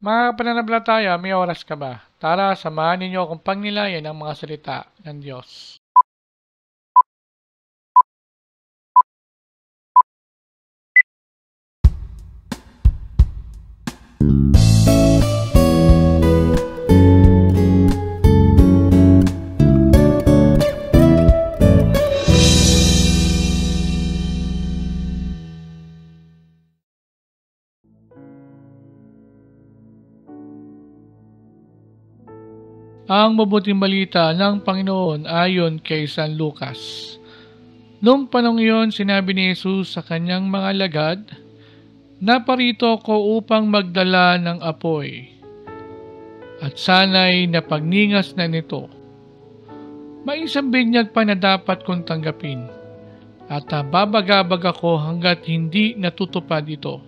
Mga pananampalataya, may oras ka ba? Tara, samahan ninyo akong pagnilayan ng mga salita ng Diyos. Ang mabuting balita ng Panginoon ayon kay San Lucas. Noong panong iyon, sinabi ni Jesus sa kanyang mga alagad, "Naparito ko upang magdala ng apoy, at sana'y napagningas na nito. May isang binyag pa na dapat kong tanggapin, at babagabag ako hanggat hindi natutupad ito.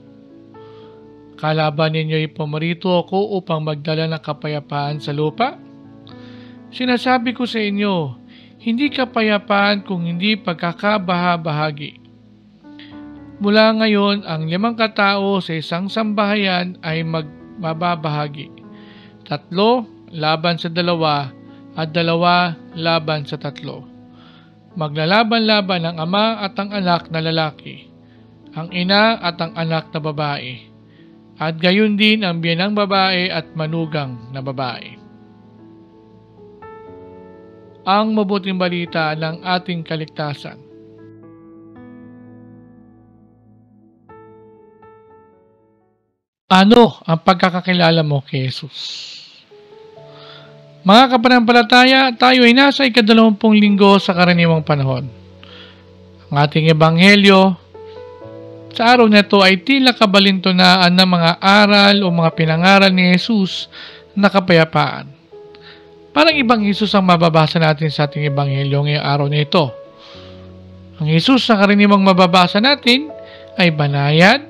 Kalaban ninyo'y pumarito ako upang magdala ng kapayapaan sa lupa? Sinasabi ko sa inyo, hindi kapayapaan kung hindi pagkakabahabahagi. Mula ngayon, ang 5 katao sa isang sambahayan ay magbabahagi. 3 laban sa 2 at 2 laban sa 3. Maglalaban-laban ang ama at ang anak na lalaki, ang ina at ang anak na babae, at gayon din ang biyanang babae at manugang na babae." Ang mabuting balita ng ating kaligtasan. Ano ang pagkakakilala mo kay Jesus? Mga kapanampalataya, tayo ay nasa 20 linggo sa karaniwang panahon. Ang ating ebanghelyo sa araw na ito ay tila kabalintunaan ng mga aral o mga pinangaral ni Jesus na kapayapaan. Parang ibang Jesus ang mababasa natin sa ating ebanghelyo ngayong araw na ito. Ang Jesus na karaniwang mababasa natin ay banayad,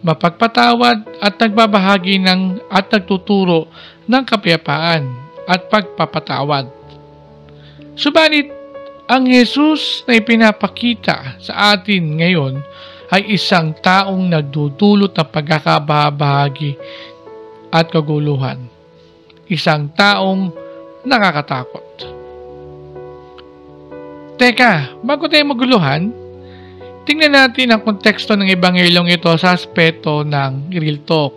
mapagpatawad at nagbabahagi at nagtuturo ng kapayapaan at pagpapatawad. Subalit, ang Jesus na ipinapakita sa atin ngayon ay isang taong nagdudulot ng pagkakabahagi at kaguluhan. Isang taong nakakatakot. Teka, bago tayo maguluhan, tingnan natin ang konteksto ng ebanghelyong ito sa aspeto ng real talk.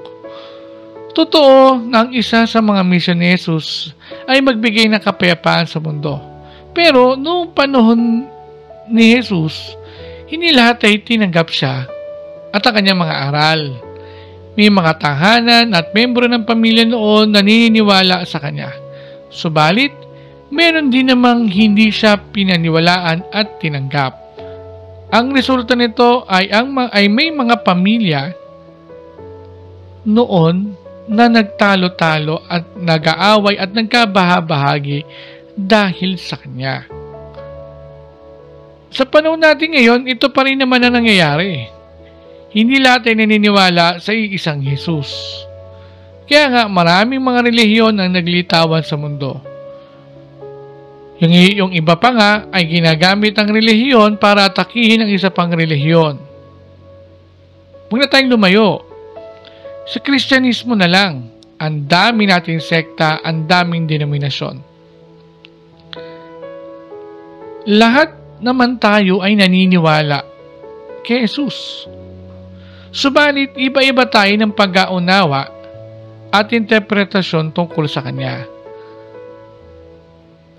Totoo na ang isa sa mga misyon ni Jesus ay magbigay ng kapayapaan sa mundo. Pero noong panahon ni Jesus, hindi lahat ay tinanggap siya at ang kanyang mga aral. May mga tahanan at membro ng pamilya noon na naniniwala sa kanya. Subalit, meron din namang hindi siya pinaniwalaan at tinanggap. Ang resulta nito ay may mga pamilya noon na nagtalo-talo at nag-aaway at nagkabahabahagi dahil sa kanya. Sa panahon natin ngayon, ito pa rin naman ang nangyayari. Hindi lahat ay naniniwala sa iisang Jesus. Kaya nga maraming mga relihiyon ang naglilitawan sa mundo. Yung iba pa nga ay ginagamit ang relihiyon para atakihin ang isa pang relihiyon. Huwag na tayong lumayo. Sa Kristyanismo na lang, ang dami nating sekta, ang daming denominasyon. Lahat naman tayo ay naniniwala kay Jesus. Subalit, iba-iba tayo ng pag-aunawa at interpretasyon tungkol sa Kanya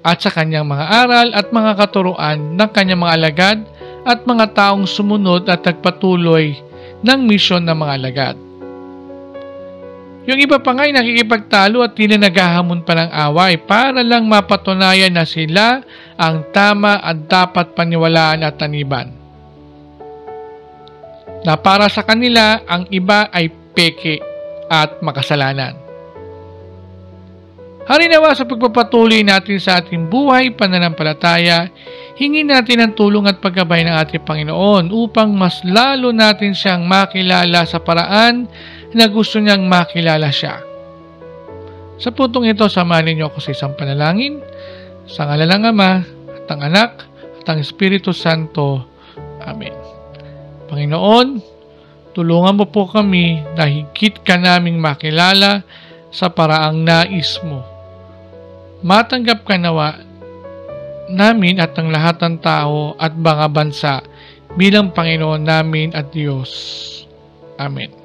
at sa Kanyang mga aral at mga katuruan ng Kanyang mga alagad at mga taong sumunod at nagpatuloy ng misyon ng mga alagad. Yung iba pa nga ay nakikipagtalo at tila naghahamon pa ng away para lang mapatunayan na sila ang tama at dapat paniwalaan at taniban. Na para sa kanila, ang iba ay peke at makasalanan. Harinawa sa pagpapatuloy natin sa ating buhay pananampalataya, hingin natin ang tulong at paggabay ng ating Panginoon upang mas lalo natin siyang makilala sa paraan na gusto niyang makilala siya. Sa puntong ito, samahan niyo ako sa isang panalangin, sa ngalan ng Ama, at ang Anak, at ang Espiritu Santo. Amen. Panginoon, tulungan mo po kami na higit ka naming makilala sa paraang nais mo. Matanggap ka nawa namin at ng lahat ng tao at mga bansa bilang Panginoon namin at Diyos. Amen.